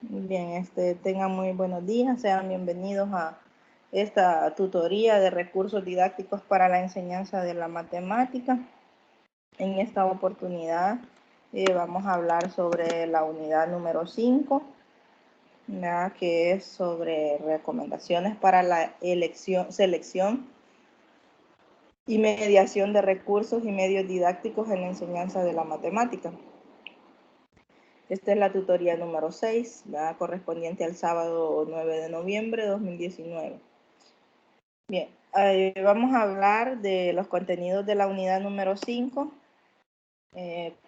Bien, tengan muy buenos días, sean bienvenidos a esta tutoría de recursos didácticos para la enseñanza de la matemática. En esta oportunidad vamos a hablar sobre la unidad número 5, que es sobre recomendaciones para la selección y mediación de recursos y medios didácticos en la enseñanza de la matemática. Esta es la tutoría número 6, correspondiente al sábado 9 de noviembre de 2019. Bien, vamos a hablar de los contenidos de la unidad número 5.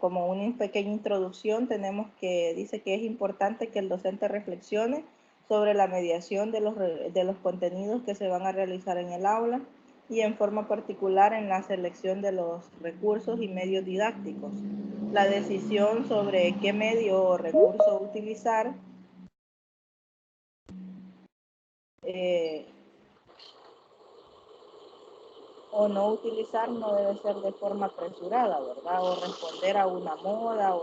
Como una pequeña introducción, dice que es importante que el docente reflexione sobre la mediación de los contenidos que se van a realizar en el aula y en forma particular en la selección de los recursos y medios didácticos. La decisión sobre qué medio o recurso utilizar o no utilizar no debe ser de forma apresurada, ¿verdad? O responder a una moda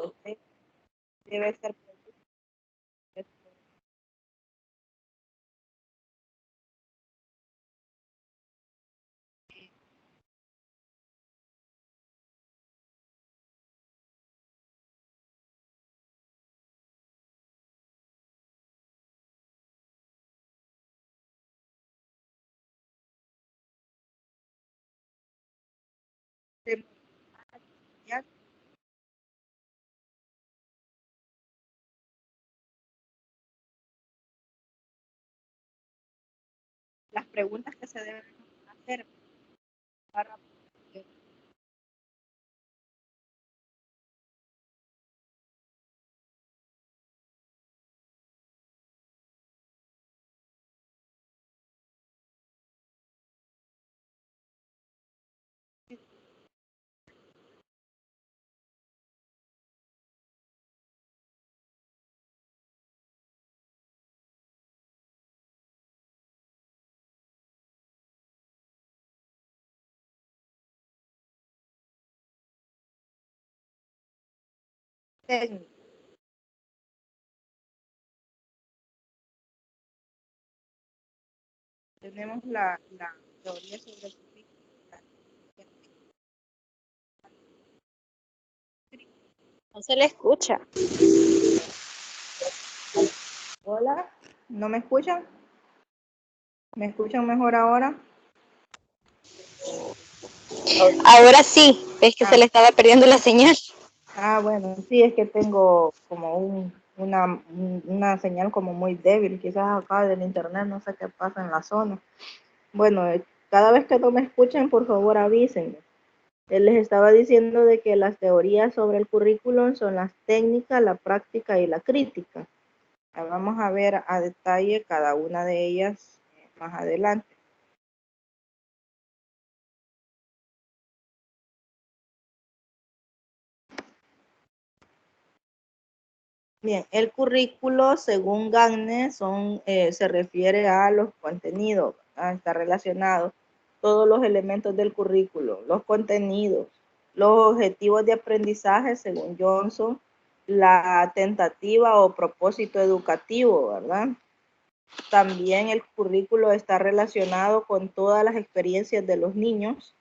debe ser. Las preguntas que se deben hacer para técnicas. Tenemos la teoría sobre el currículo. No se le escucha. Hola, ¿no me escuchan? ¿Me escuchan mejor ahora? Ahora sí, es que se le estaba perdiendo la señal. Bueno, sí, es que tengo como una señal como muy débil, quizás acá del internet, no sé qué pasa en la zona. Bueno, cada vez que no me escuchen, por favor avísenme. Él les estaba diciendo de que las teorías sobre el currículum son las técnicas, la práctica y la crítica. Vamos a ver a detalle cada una de ellas más adelante. Bien, el currículo, según Gagné, se refiere a los contenidos, está relacionado todos los elementos del currículo, los contenidos, los objetivos de aprendizaje, según Johnson, la tentativa o propósito educativo, ¿verdad? También el currículo está relacionado con todas las experiencias de los niños.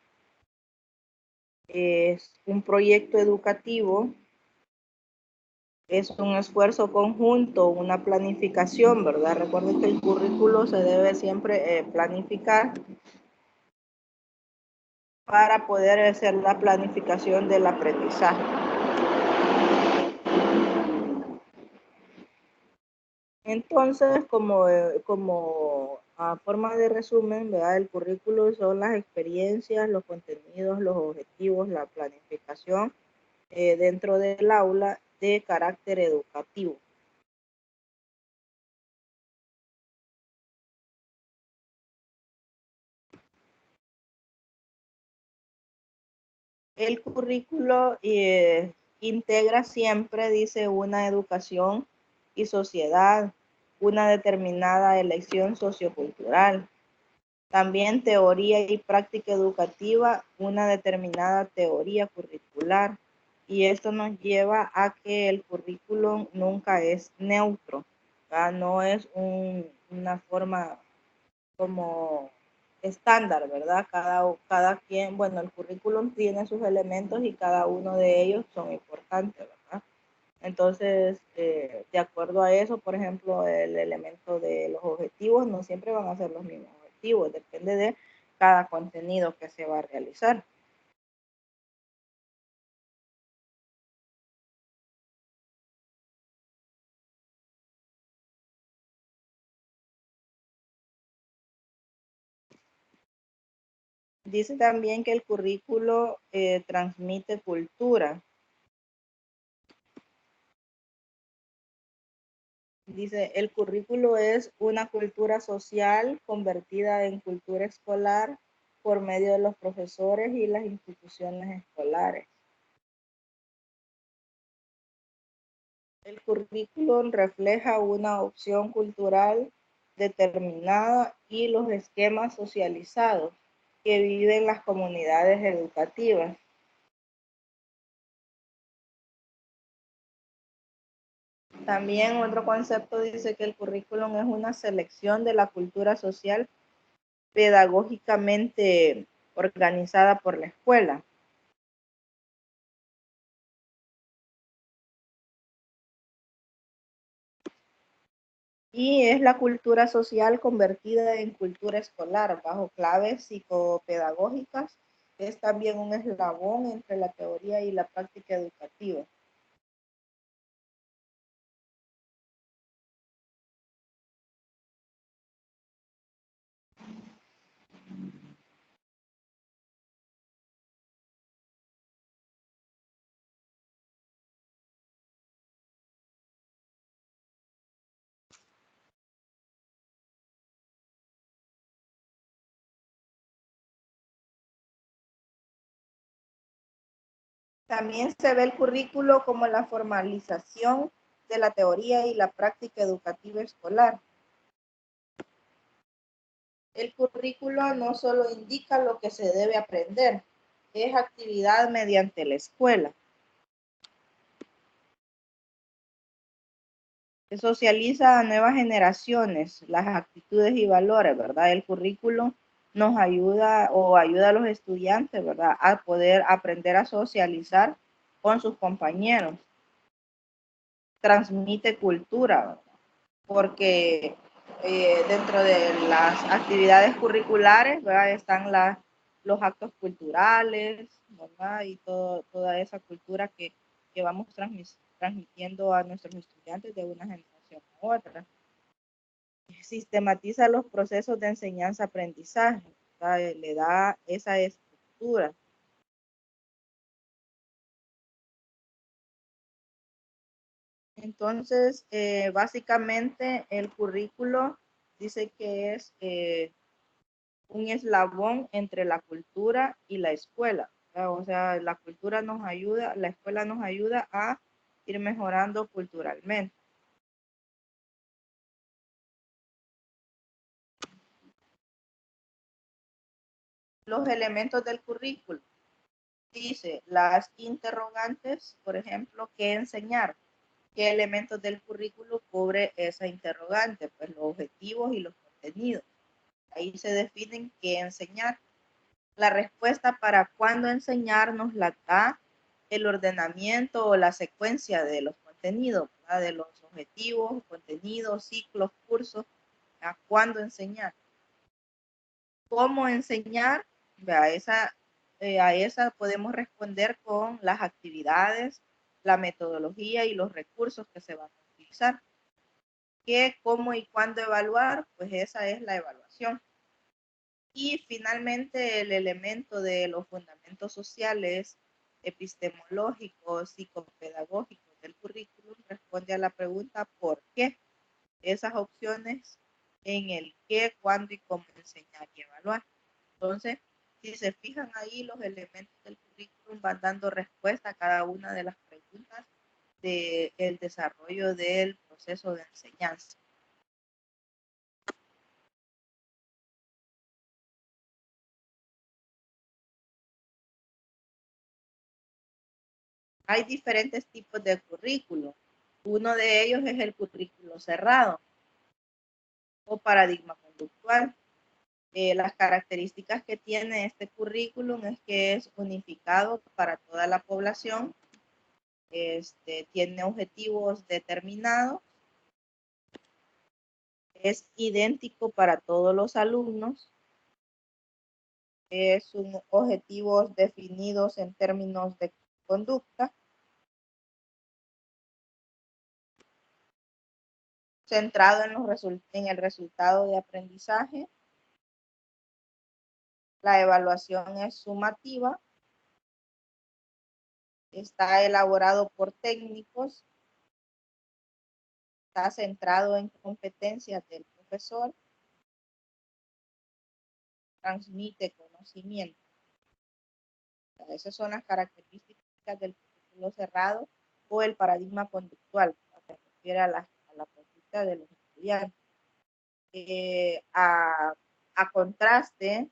Es un proyecto educativo, es un esfuerzo conjunto, una planificación, ¿verdad? Recuerden que el currículo se debe siempre planificar para poder hacer la planificación del aprendizaje. Entonces, como a forma de resumen, ¿verdad? El currículo son las experiencias, los contenidos, los objetivos, la planificación dentro del aula de carácter educativo. El currículo integra siempre, dice, una educación y sociedad, una determinada elección sociocultural. También teoría y práctica educativa, una determinada teoría curricular. Y esto nos lleva a que el currículum nunca es neutro. No es una forma como estándar, ¿verdad? Cada quien, bueno, el currículum tiene sus elementos y cada uno de ellos son importantes, ¿verdad? Entonces, de acuerdo a eso, por ejemplo, el elemento de los objetivos no siempre van a ser los mismos objetivos, depende de cada contenido que se va a realizar. Dice también que el currículo transmite cultura. Dice, el currículo es una cultura social convertida en cultura escolar por medio de los profesores y las instituciones escolares. El currículum refleja una opción cultural determinada y los esquemas socializados que viven las comunidades educativas. También otro concepto dice que el currículum es una selección de la cultura social pedagógicamente organizada por la escuela. Y es la cultura social convertida en cultura escolar bajo claves psicopedagógicas. Es también un eslabón entre la teoría y la práctica educativa. También se ve el currículo como la formalización de la teoría y la práctica educativa escolar. El currículo no solo indica lo que se debe aprender, es actividad mediante la escuela. Se socializa a nuevas generaciones las actitudes y valores, ¿verdad? El currículo nos ayuda o ayuda a los estudiantes, ¿verdad? A poder aprender a socializar con sus compañeros. Transmite cultura, ¿verdad? Porque dentro de las actividades curriculares, ¿verdad? Están los actos culturales, ¿verdad? Y toda esa cultura que vamos transmitiendo a nuestros estudiantes de una generación a otra. Sistematiza los procesos de enseñanza-aprendizaje, le da esa estructura. Entonces, básicamente el currículo dice que es un eslabón entre la cultura y la escuela. O sea, la cultura nos ayuda, la escuela nos ayuda a ir mejorando culturalmente. Los elementos del currículo. Dice, las interrogantes, por ejemplo, ¿qué enseñar? ¿Qué elementos del currículo cubre esa interrogante? Pues los objetivos y los contenidos. Ahí se definen qué enseñar. La respuesta para cuándo enseñar nos la da el ordenamiento o la secuencia de los contenidos, ¿verdad? De los objetivos, contenidos, ciclos, cursos, a cuándo enseñar. ¿Cómo enseñar? A esa podemos responder con las actividades, la metodología y los recursos que se van a utilizar. ¿Qué, cómo y cuándo evaluar? Pues esa es la evaluación. Y finalmente el elemento de los fundamentos sociales, epistemológicos, psicopedagógicos del currículum responde a la pregunta ¿por qué? Esas opciones en el qué, cuándo y cómo enseñar y evaluar. Entonces, si se fijan ahí, los elementos del currículum van dando respuesta a cada una de las preguntas del desarrollo del proceso de enseñanza. Hay diferentes tipos de currículum. Uno de ellos es el currículo cerrado o paradigma conductual. Las características que tiene este currículum es que es unificado para toda la población, tiene objetivos determinados, es idéntico para todos los alumnos, es un objetivos definidos en términos de conducta, centrado en el resultado de aprendizaje. La evaluación es sumativa, está elaborado por técnicos, está centrado en competencias del profesor, transmite conocimiento. Esas son las características del currículo cerrado o el paradigma conductual, que se refiere a la conducta de los estudiantes. A contraste,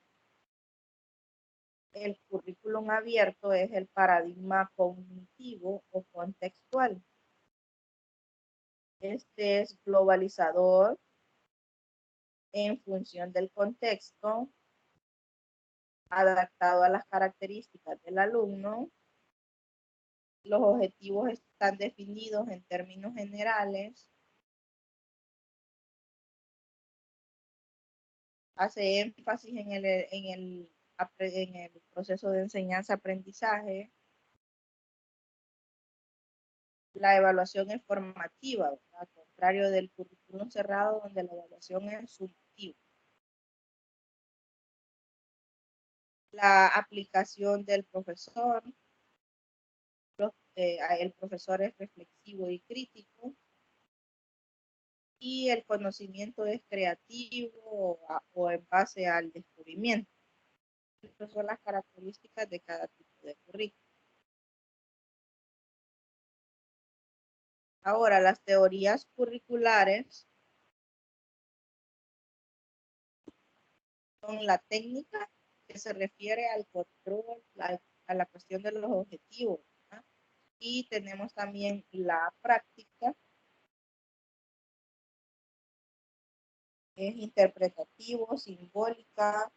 el currículum abierto es el paradigma cognitivo o contextual. Este es globalizador en función del contexto, adaptado a las características del alumno. Los objetivos están definidos en términos generales. Hace énfasis en el proceso de enseñanza-aprendizaje. La evaluación es formativa, al contrario del currículum cerrado, donde la evaluación es sumativa. La aplicación del profesor. El profesor es reflexivo y crítico. Y el conocimiento es creativo o en base al descubrimiento. Estas son las características de cada tipo de currículum. Ahora, las teorías curriculares son la técnica que se refiere al control, a la cuestión de los objetivos, ¿verdad? Y tenemos también la práctica, es interpretativo, simbólica,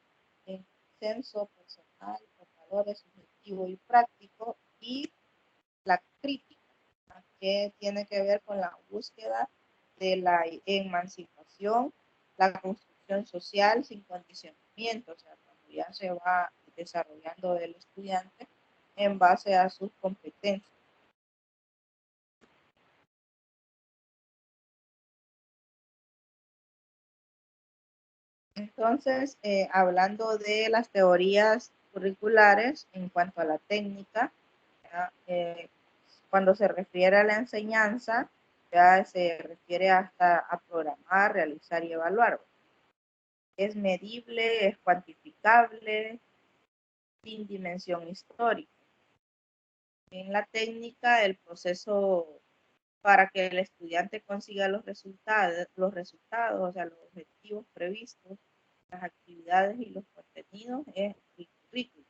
en senso personal, con valores subjetivo y práctico, y la crítica, que tiene que ver con la búsqueda de la emancipación, la construcción social sin condicionamiento, o sea, cuando ya se va desarrollando el estudiante en base a sus competencias. Entonces, hablando de las teorías curriculares en cuanto a la técnica, cuando se refiere a la enseñanza, ya se refiere hasta a programar, realizar y evaluar. Es medible, es cuantificable, sin dimensión histórica. En la técnica, el proceso para que el estudiante consiga los resultados, o sea, los objetivos previstos, las actividades y los contenidos, es el currículum.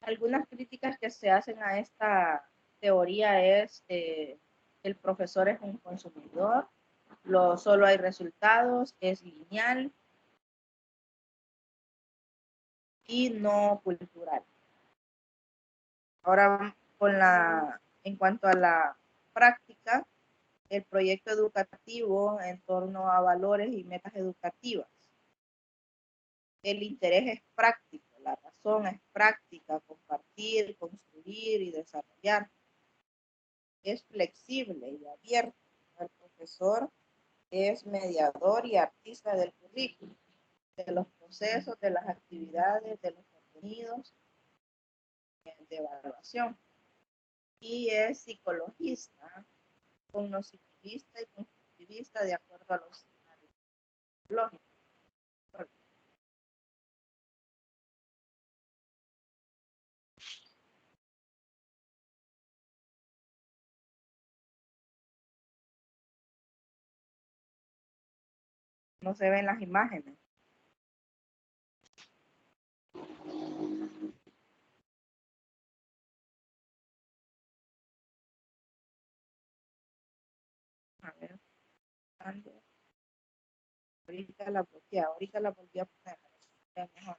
Algunas críticas que se hacen a esta teoría es el profesor es un consumidor, solo hay resultados, es lineal y no cultural. Ahora, en cuanto a la práctica, el proyecto educativo en torno a valores y metas educativas. El interés es práctico, la razón es práctica, compartir, construir y desarrollar. Es flexible y abierto. El profesor es mediador y artista del currículum, de los procesos, de las actividades, de los contenidos de evaluación. Y es psicologista, cognitivista y constructivista de acuerdo a los lógicos. No se ven las imágenes. Ahorita la volví a poner. Ya mejor.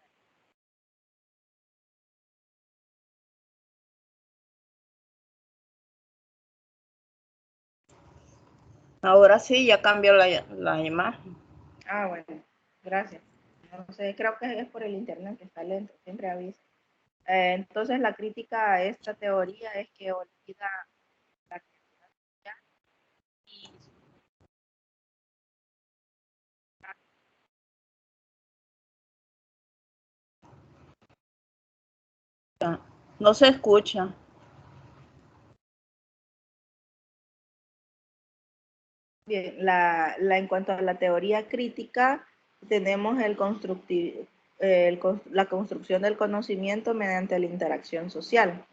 Ahora sí, ya cambió la imagen. Ah, bueno, gracias. No sé, creo que es por el internet que está lento, siempre avisa. Entonces, la crítica a esta teoría es que olvida la actividad social y No se escucha. bien, en cuanto a la teoría crítica, tenemos la construcción del conocimiento mediante la interacción social.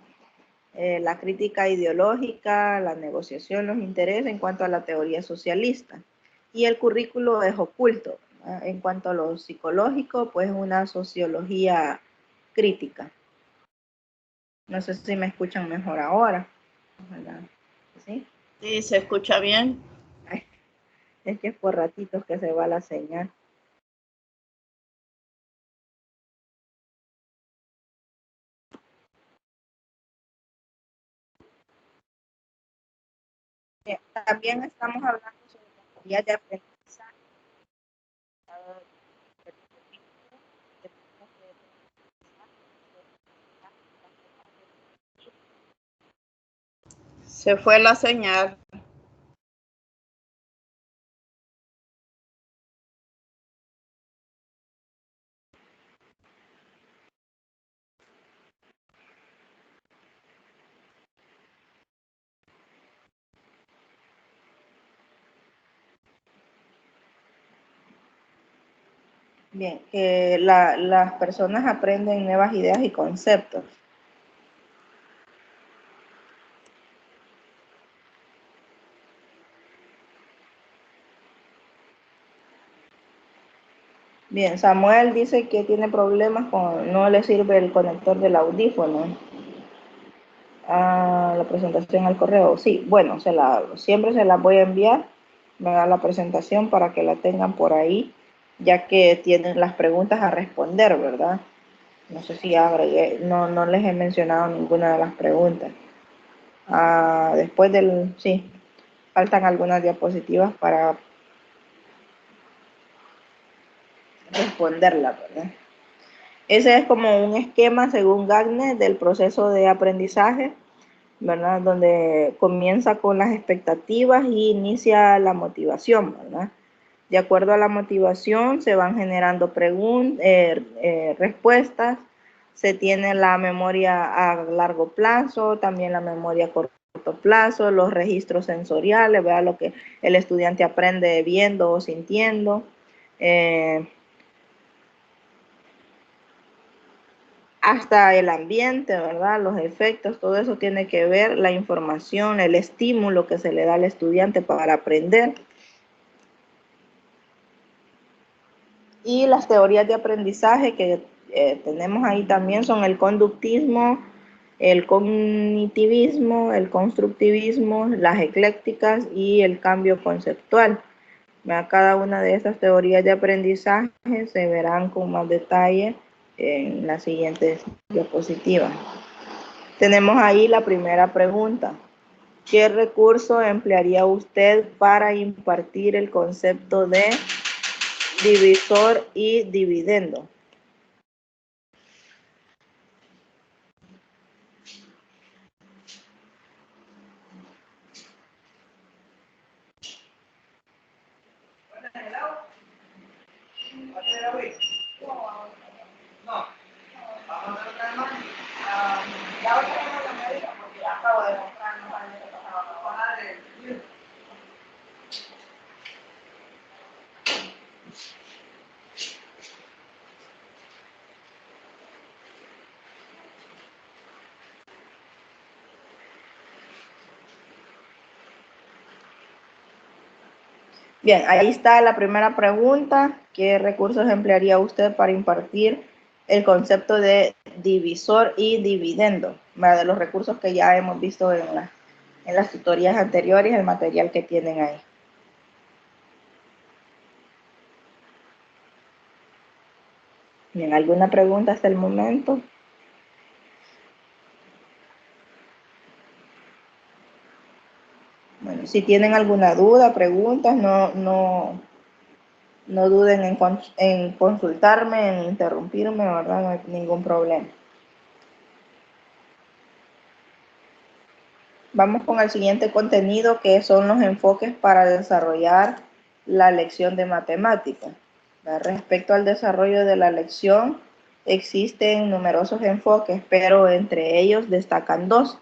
La crítica ideológica, la negociación, los intereses en cuanto a la teoría socialista. Y el currículo es oculto. En cuanto a lo psicológico, pues una sociología crítica. No sé si me escuchan mejor ahora. Ojalá. ¿Sí? Sí, se escucha bien. Ay, es que es por ratitos que se va la señal. Bien, también estamos hablando sobre las teorías de aprendizaje. Se fue la señal. Bien, que las personas aprenden nuevas ideas y conceptos. Bien, Samuel dice que tiene problemas con, no le sirve el conector del audífono. La presentación al correo. Sí, bueno, siempre se la voy a enviar. Me da la presentación para que la tengan por ahí, ya que tienen las preguntas a responder, ¿verdad? No sé si agregué, no les he mencionado ninguna de las preguntas. Después sí, faltan algunas diapositivas para responderla, ¿verdad? Ese es como un esquema, según Gagner, del proceso de aprendizaje, ¿verdad? Donde comienza con las expectativas y inicia la motivación, ¿verdad? De acuerdo a la motivación se van generando respuestas, se tiene la memoria a largo plazo, también la memoria a corto plazo, los registros sensoriales, ¿verdad? Lo que el estudiante aprende viendo o sintiendo. Hasta el ambiente, ¿verdad? Los efectos, todo eso tiene que ver, la información, el estímulo que se le da al estudiante para aprender. Y las teorías de aprendizaje que tenemos ahí también son el conductismo, el cognitivismo, el constructivismo, las eclécticas y el cambio conceptual. Cada una de estas teorías de aprendizaje se verán con más detalle en las siguientes diapositivas. Tenemos ahí la primera pregunta. ¿Qué recurso emplearía usted para impartir el concepto de divisor y dividendo? Bien, ahí está la primera pregunta. ¿Qué recursos emplearía usted para impartir el concepto de divisor y dividendo? De los recursos que ya hemos visto en las tutorías anteriores, el material que tienen ahí. Bien, ¿alguna pregunta hasta el momento? Bueno, si tienen alguna duda, preguntas, no duden en consultarme, en interrumpirme, ¿verdad? No hay ningún problema. Vamos con el siguiente contenido, que son los enfoques para desarrollar la lección de matemáticas. Respecto al desarrollo de la lección, existen numerosos enfoques, pero entre ellos destacan dos: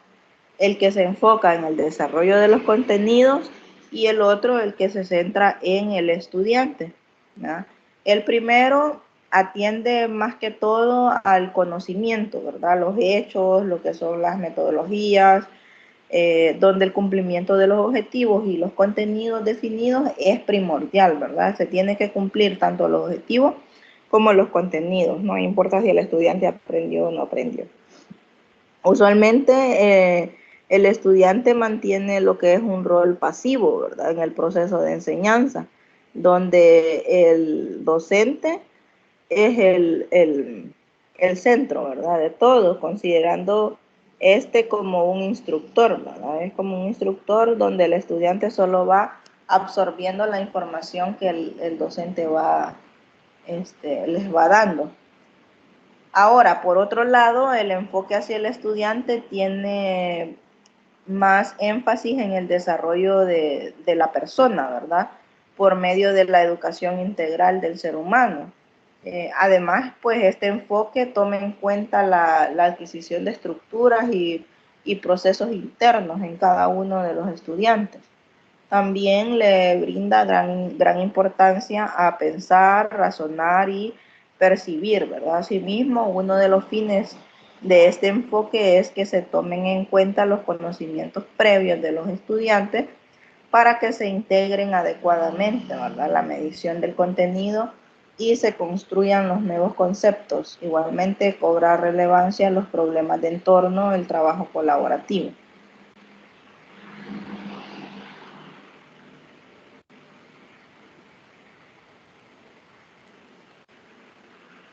el que se enfoca en el desarrollo de los contenidos y el otro, el que se centra en el estudiante, ¿verdad? El primero atiende más que todo al conocimiento, ¿verdad? Los hechos, lo que son las metodologías, donde el cumplimiento de los objetivos y los contenidos definidos es primordial, ¿verdad? Se tiene que cumplir tanto los objetivos como los contenidos, no importa si el estudiante aprendió o no aprendió. Usualmente el estudiante mantiene lo que es un rol pasivo, ¿verdad? En el proceso de enseñanza, donde el docente es el centro, ¿verdad? De todo, considerando este como un instructor, ¿verdad? Es como un instructor donde el estudiante solo va absorbiendo la información que el docente les va dando. Ahora, por otro lado, el enfoque hacia el estudiante tiene más énfasis en el desarrollo de la persona, ¿verdad? Por medio de la educación integral del ser humano. Además, pues este enfoque toma en cuenta la adquisición de estructuras y procesos internos en cada uno de los estudiantes. También le brinda gran importancia a pensar, razonar y percibir, ¿verdad? Asimismo, uno de los fines de este enfoque es que se tomen en cuenta los conocimientos previos de los estudiantes para que se integren adecuadamente, ¿verdad? La medición del contenido y se construyan los nuevos conceptos. Igualmente, cobra relevancia los problemas de entorno, el trabajo colaborativo.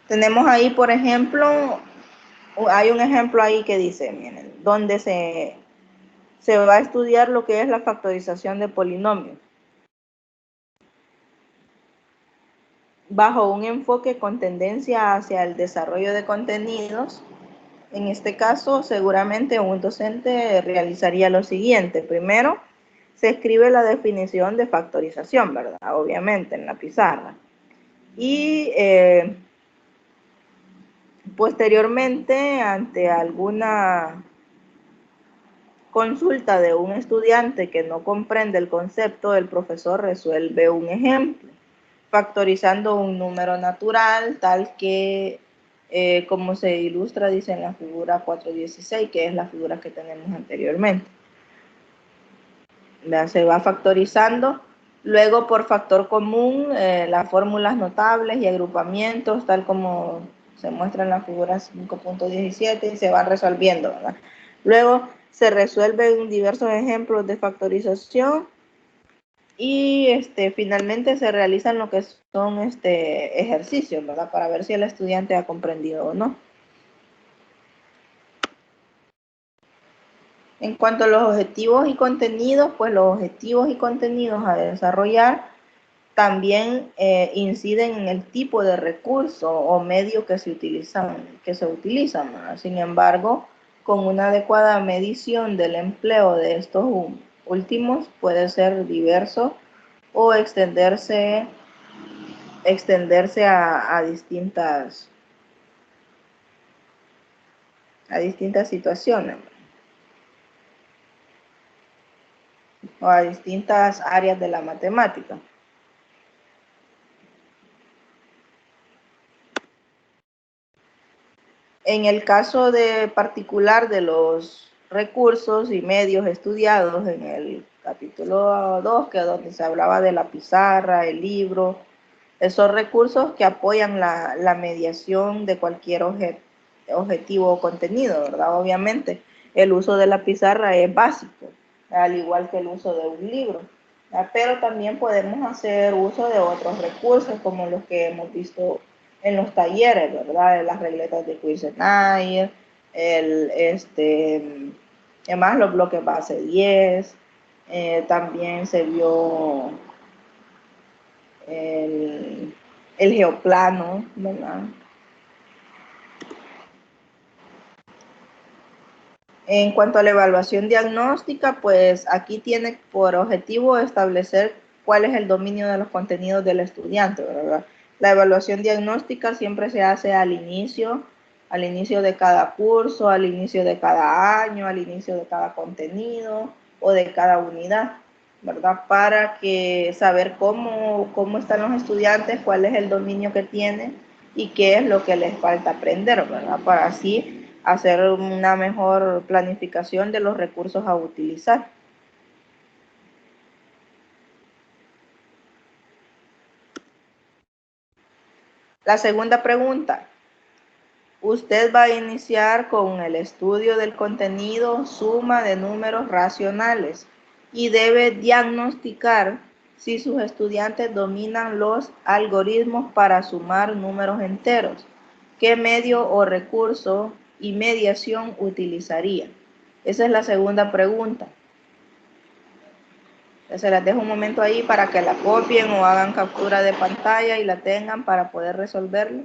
Tenemos ahí, por ejemplo, hay un ejemplo ahí que dice, miren, donde se va a estudiar lo que es la factorización de polinomios bajo un enfoque con tendencia hacia el desarrollo de contenidos. En este caso, seguramente un docente realizaría lo siguiente. Primero, se escribe la definición de factorización, ¿verdad? Obviamente, en la pizarra. Y posteriormente, ante alguna consulta de un estudiante que no comprende el concepto, el profesor resuelve un ejemplo, factorizando un número natural tal que, como se ilustra, dice en la figura 416, que es la figura que tenemos anteriormente. Se va factorizando. Luego, por factor común, las fórmulas notables y agrupamientos, tal como se muestra en la figura 5.17, y se van resolviendo, ¿verdad? Luego, se resuelven diversos ejemplos de factorización y finalmente se realizan lo que son ejercicios, ¿verdad? Para ver si el estudiante ha comprendido o no. En cuanto a los objetivos y contenidos, pues los objetivos y contenidos a desarrollar también inciden en el tipo de recurso o medio que se utilizan, ¿verdad? Sin embargo, con una adecuada medición del empleo de estos últimos puede ser diverso o extenderse a distintas situaciones o a distintas áreas de la matemática. En el caso de particular de los recursos y medios estudiados en el capítulo 2, que es donde se hablaba de la pizarra, el libro, esos recursos que apoyan la mediación de cualquier objetivo o contenido, ¿verdad? Obviamente, el uso de la pizarra es básico, al igual que el uso de un libro, ¿verdad? Pero también podemos hacer uso de otros recursos como los que hemos visto en los talleres, ¿verdad? Las regletas de Kuisenay, además los bloques base 10, también se vio el geoplano, ¿verdad? En cuanto a la evaluación diagnóstica, pues aquí tiene por objetivo establecer cuál es el dominio de los contenidos del estudiante, ¿verdad? La evaluación diagnóstica siempre se hace al inicio de cada curso, al inicio de cada año, al inicio de cada contenido o de cada unidad, ¿verdad? Para que saber cómo están los estudiantes, cuál es el dominio que tienen y qué es lo que les falta aprender, ¿verdad? Para así hacer una mejor planificación de los recursos a utilizar. La segunda pregunta. Usted va a iniciar con el estudio del contenido suma de números racionales y debe diagnosticar si sus estudiantes dominan los algoritmos para sumar números enteros. ¿Qué medio o recurso y mediación utilizaría? Esa es la segunda pregunta. Se las dejo un momento ahí para que la copien o hagan captura de pantalla y la tengan para poder resolverlo.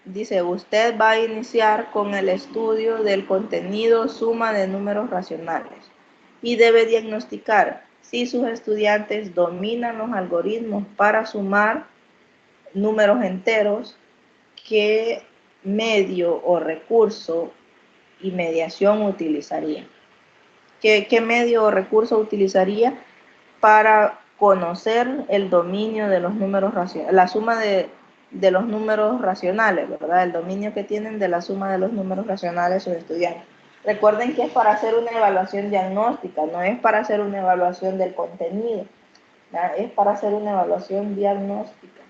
Dice, usted va a iniciar con el estudio del contenido suma de números racionales y debe diagnosticar si sus estudiantes dominan los algoritmos para sumar números enteros, qué medio o recurso y mediación utilizaría. ¿Qué medio o recurso utilizaría para conocer el dominio de los números racionales, la suma de los números racionales, ¿verdad? El dominio que tienen de la suma de los números racionales sus estudiantes. Recuerden que es para hacer una evaluación diagnóstica, no es para hacer una evaluación del contenido, ¿verdad? Es para hacer una evaluación diagnóstica.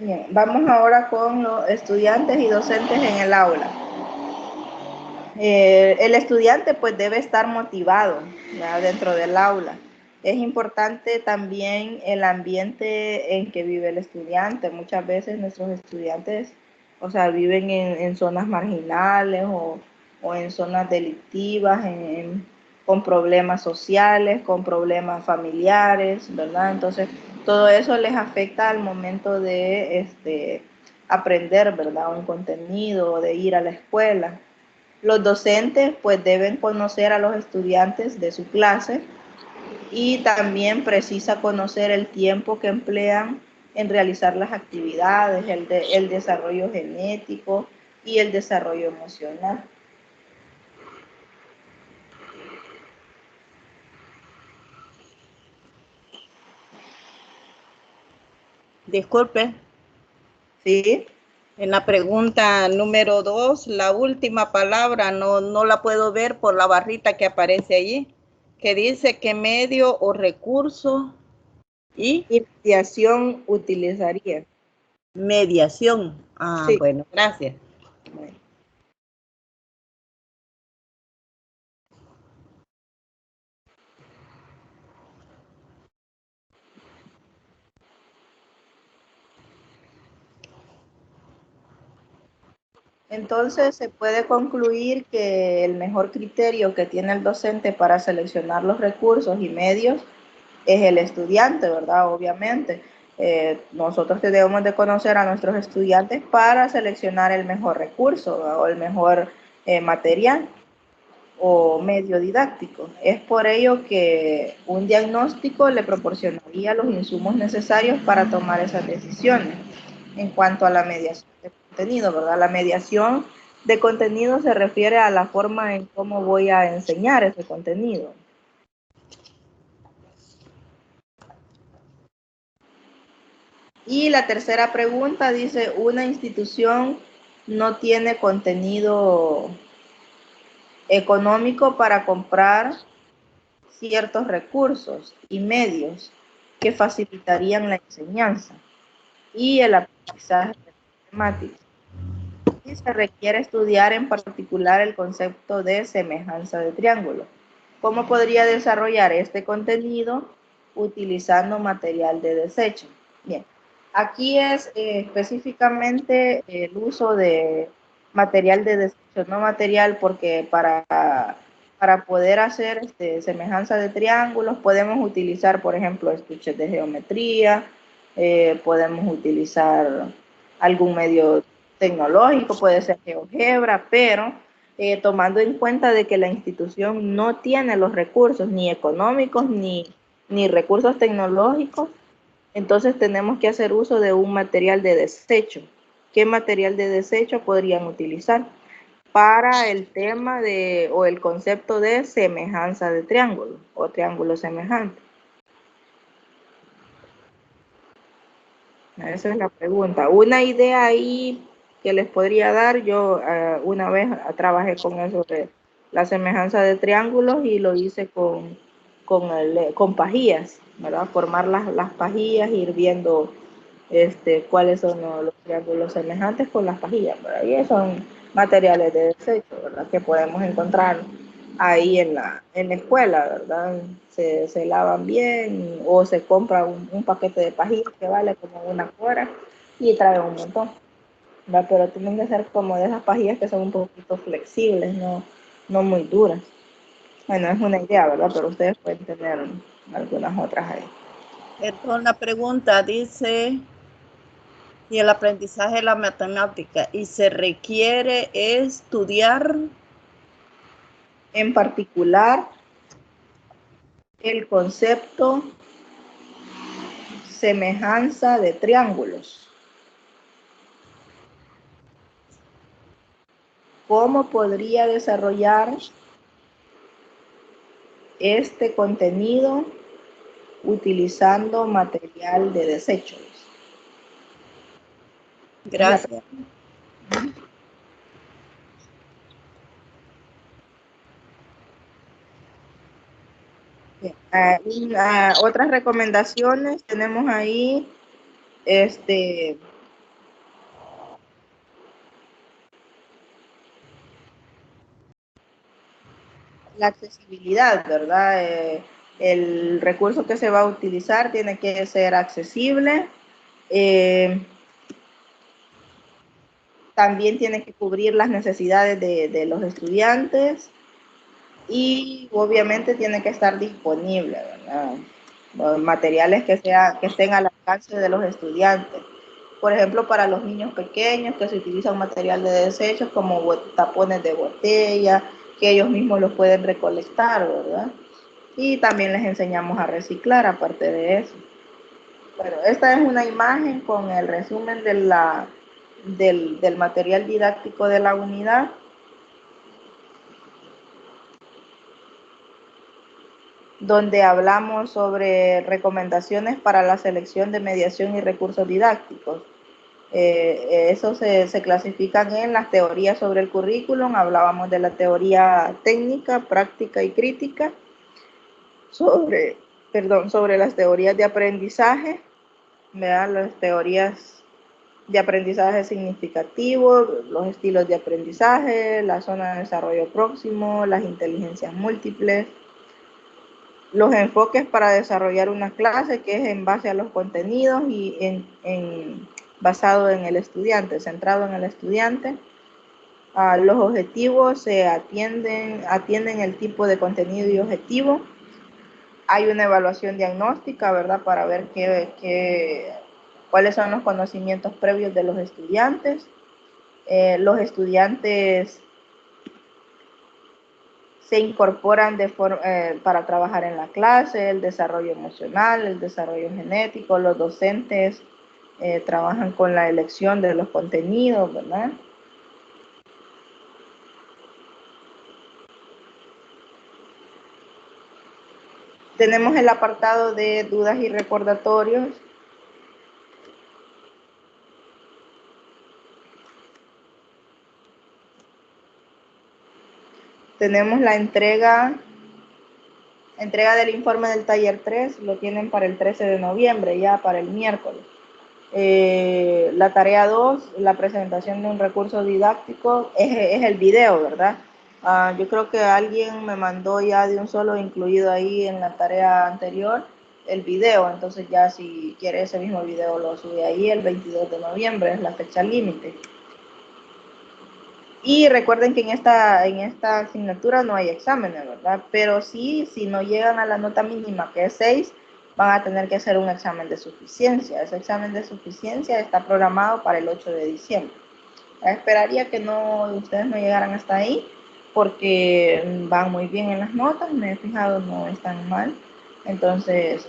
Bien, vamos ahora con los estudiantes y docentes en el aula. El estudiante pues debe estar motivado, ¿verdad? Dentro del aula. Es importante también el ambiente en que vive el estudiante. Muchas veces nuestros estudiantes, o sea, viven en zonas marginales o en zonas delictivas, con problemas sociales, con problemas familiares, ¿verdad? Entonces, todo eso les afecta al momento de aprender, ¿verdad? Un contenido, de ir a la escuela. Los docentes pues deben conocer a los estudiantes de su clase y también precisa conocer el tiempo que emplean en realizar las actividades, el desarrollo genético y el desarrollo emocional. Disculpe. ¿Sí? En la pregunta número 2, la última palabra no la puedo ver por la barrita que aparece allí, que dice qué medio o recurso y ¿Y mediación utilizaría? mediación. Ah, Sí. bueno, gracias. Bueno. Entonces se puede concluir que el mejor criterio que tiene el docente para seleccionar los recursos y medios es el estudiante, ¿verdad? Obviamente. Nosotros debemos de conocer a nuestros estudiantes para seleccionar el mejor recurso, ¿verdad? O el mejor material o medio didáctico. Es por ello que un diagnóstico le proporcionaría los insumos necesarios para tomar esas decisiones. En cuanto a la mediación de contenido, ¿verdad? La mediación de contenido se refiere a la forma en cómo voy a enseñar ese contenido. Y la tercera pregunta dice, una institución no tiene contenido económico para comprar ciertos recursos y medios que facilitarían la enseñanza y el aprendizaje de matemáticas. Y se requiere estudiar en particular el concepto de semejanza de triángulo. ¿Cómo podría desarrollar este contenido utilizando material de desecho? Bien, aquí es específicamente el uso de material de desecho, no material, porque para poder hacer semejanza de triángulos podemos utilizar, por ejemplo, estuches de geometría, podemos utilizar algún medio tecnológico, puede ser GeoGebra, pero tomando en cuenta de que la institución no tiene los recursos ni económicos ni recursos tecnológicos, entonces tenemos que hacer uso de un material de desecho. ¿Qué material de desecho podrían utilizar para el tema de o el concepto de semejanza de triángulo o triángulo semejante? Esa es la pregunta. Una idea ahí que les podría dar, yo una vez trabajé con eso de la semejanza de triángulos y lo hice con pajillas, ¿verdad? Formar las pajillas, ir viendo cuáles son los triángulos semejantes con las pajillas, ¿verdad? Y esos son materiales de desecho, ¿verdad? Que podemos encontrar ahí en la escuela, ¿verdad? Se lavan bien o se compra un paquete de pajillas que vale como una cuara y trae un montón, ¿verdad? Pero tienen que ser como de esas pajillas que son un poquito flexibles, no muy duras. Bueno, es una idea, ¿verdad? Pero ustedes pueden tener algunas otras ahí. Entonces la pregunta dice, y el aprendizaje de la matemática, y se requiere estudiar En particular, el concepto semejanza de triángulos. ¿Cómo podría desarrollar este contenido utilizando material de desechos? Gracias. Otras recomendaciones tenemos ahí, la accesibilidad, ¿verdad? El recurso que se va a utilizar tiene que ser accesible. También tiene que cubrir las necesidades de los estudiantes y obviamente tiene que estar disponible, ¿verdad? Materiales que estén al alcance de los estudiantes. Por ejemplo, para los niños pequeños que se utiliza un material de desechos como tapones de botella, que ellos mismos los pueden recolectar, ¿verdad? Y también les enseñamos a reciclar aparte de eso. Bueno, esta es una imagen con el resumen del material didáctico de la unidad. Donde hablamos sobre recomendaciones para la selección de mediación y recursos didácticos. Eso se clasifican en las teorías sobre el currículum. Hablábamos de la teoría técnica, práctica y crítica, sobre las teorías de aprendizaje, ¿verdad? Las teorías de aprendizaje significativo, los estilos de aprendizaje, la zona de desarrollo próximo, las inteligencias múltiples, los enfoques para desarrollar una clase que es en base a los contenidos y basado en el estudiante, centrado en el estudiante. Los objetivos se atienden el tipo de contenido y objetivo. Hay una evaluación diagnóstica, ¿verdad? Para ver cuáles son los conocimientos previos de los estudiantes. Los estudiantes se incorporan para trabajar en la clase, el desarrollo emocional, el desarrollo genético, los docentes trabajan con la elección de los contenidos, ¿verdad? Tenemos el apartado de dudas y recordatorios. tenemos la entrega del informe del taller 3, lo tienen para el 13 de noviembre, ya para el miércoles. La tarea 2, la presentación de un recurso didáctico, es el video, ¿verdad? Yo creo que alguien me mandó ya de un solo incluido ahí en la tarea anterior el video, entonces ya si quiere ese mismo video lo sube ahí el 22 de noviembre, es la fecha límite. Y recuerden que en esta asignatura no hay exámenes, ¿verdad? Pero sí, si no llegan a la nota mínima, que es 6, van a tener que hacer un examen de suficiencia. Ese examen de suficiencia está programado para el 8 de diciembre. Esperaría que ustedes no llegaran hasta ahí, porque van muy bien en las notas, me he fijado, no están mal. Entonces,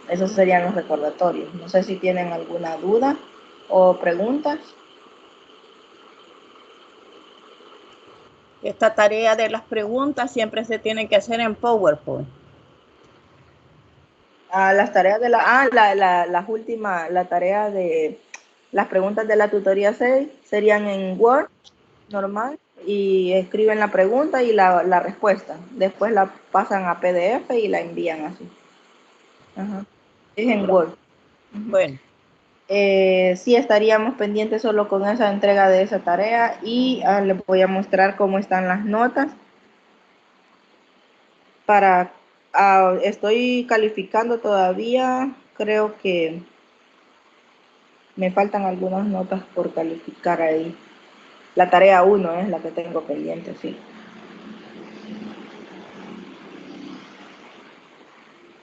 esos serían los recordatorios. No sé si tienen alguna duda o preguntas. Esta tarea de las preguntas siempre se tiene que hacer en PowerPoint. Las tareas de las últimas, la tarea de las preguntas de la tutoría 6 serían en Word normal y escriben la pregunta y la respuesta. Después la pasan a PDF y la envían así. Ajá. Es en Word. Bueno. Sí estaríamos pendientes solo con esa entrega de esa tarea y les voy a mostrar cómo están las notas para estoy calificando todavía, creo que me faltan algunas notas por calificar ahí. La tarea 1 es la que tengo pendiente, sí.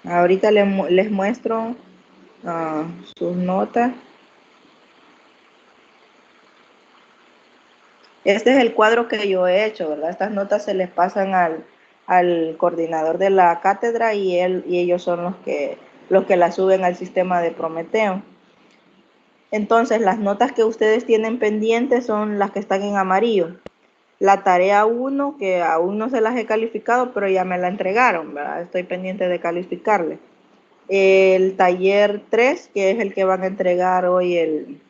Ahorita les muestro sus notas. Este es el cuadro que yo he hecho, ¿verdad? Estas notas se les pasan al coordinador de la cátedra y ellos son los que las suben al sistema de Prometeo. Entonces, las notas que ustedes tienen pendientes son las que están en amarillo. La tarea 1, que aún no se las he calificado, pero ya me la entregaron, ¿verdad? Estoy pendiente de calificarle. El taller 3, que es el que van a entregar hoy el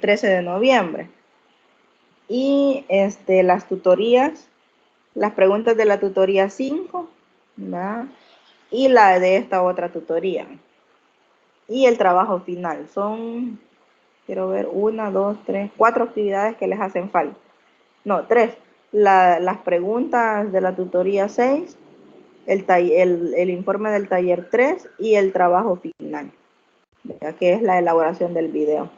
13 de noviembre. Y las tutorías, las preguntas de la tutoría 5, ¿verdad? Y la de esta otra tutoría. Y el trabajo final. Son, quiero ver, 1, 2, 3, 4 actividades que les hacen falta. No, 3. Las preguntas de la tutoría 6, el informe del taller 3 y el trabajo final, ya que es la elaboración del video.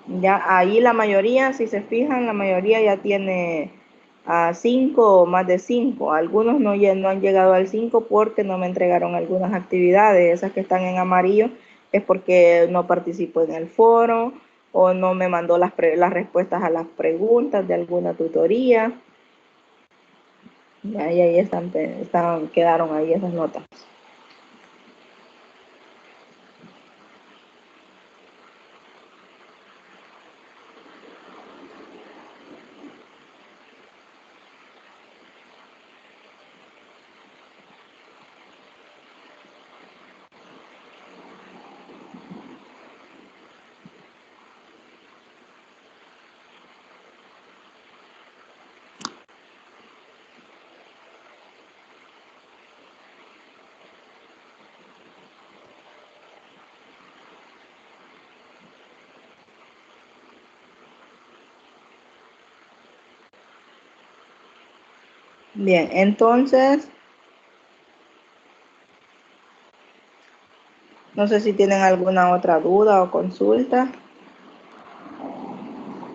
Ya ahí la mayoría, si se fijan, la mayoría ya tiene 5 o más de 5. Algunos no han llegado al 5 porque no me entregaron algunas actividades. Esas que están en amarillo es porque no participó en el foro o no me mandó las respuestas a las preguntas de alguna tutoría. Y ahí quedaron ahí esas notas. Bien, entonces, no sé si tienen alguna otra duda o consulta.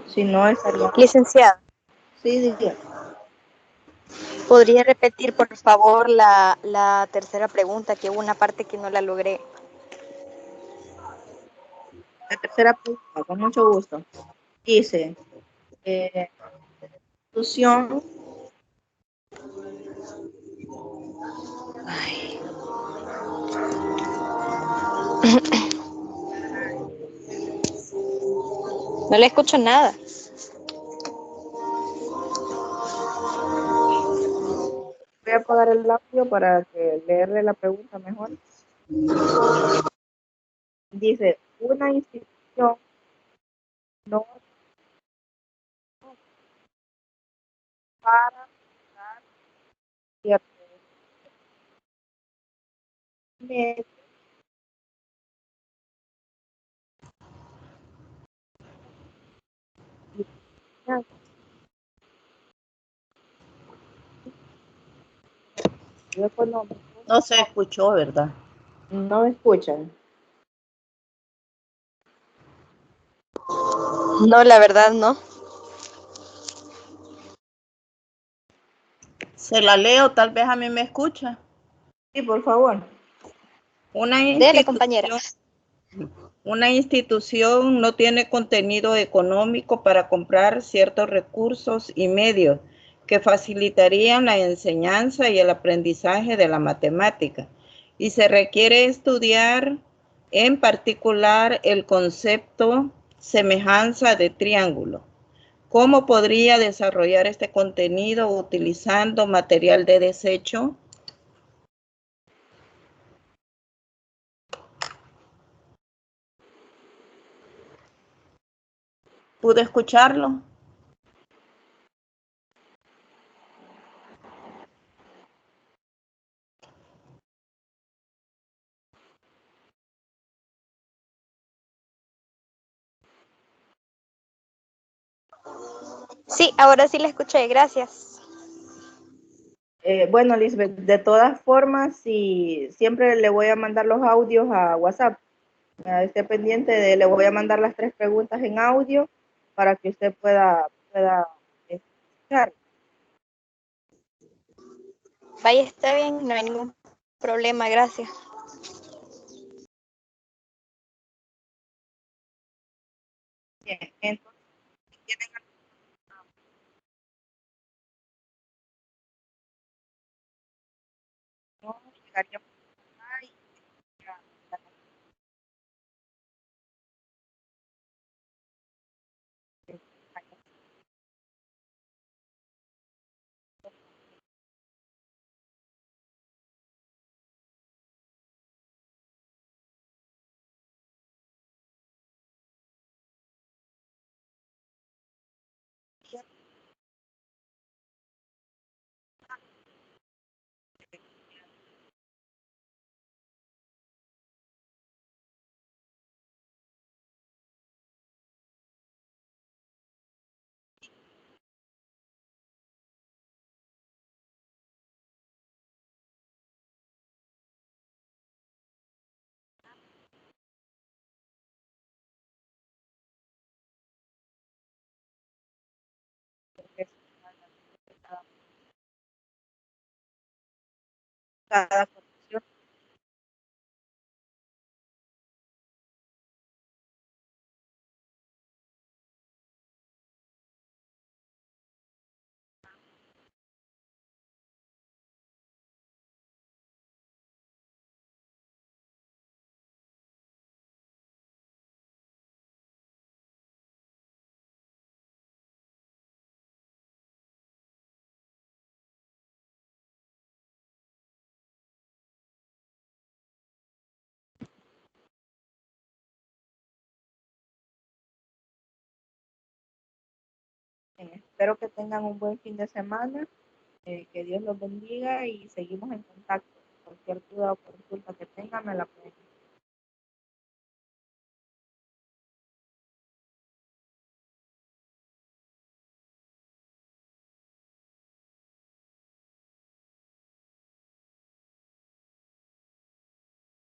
Si no, estaría... Licenciada, Sí, diría. ¿podría repetir por favor la tercera pregunta, que hubo una parte que no la logré? La tercera pregunta, con mucho gusto. Dice, institución. Ay. No le escucho nada. Voy a apagar el audio para que leerle la pregunta mejor. Dice, una institución no para dar cierto medio. Económico. No se escuchó, ¿verdad? No me escuchan. No, la verdad no. Se la leo, tal vez a mí me escucha. Sí, por favor. Una Dele, compañera. Una institución no tiene contenido económico para comprar ciertos recursos y medios que facilitarían la enseñanza y el aprendizaje de la matemática. Y se requiere estudiar en particular el concepto semejanza de triángulo. ¿Cómo podría desarrollar este contenido utilizando material de desecho? ¿Pude escucharlo? Sí, ahora sí la escuché, gracias. Bueno, Lisbeth, de todas formas, sí, siempre le voy a mandar los audios a WhatsApp. Esté pendiente le voy a mandar las 3 preguntas en audio para que usted pueda escuchar. Vaya, está bien, no hay ningún problema, gracias. Bien, entonces, si tienen alguna llegaríamos acá y ya, cada corrección. Espero que tengan un buen fin de semana, que Dios los bendiga y seguimos en contacto. Cualquier duda o consulta que tengan me la pueden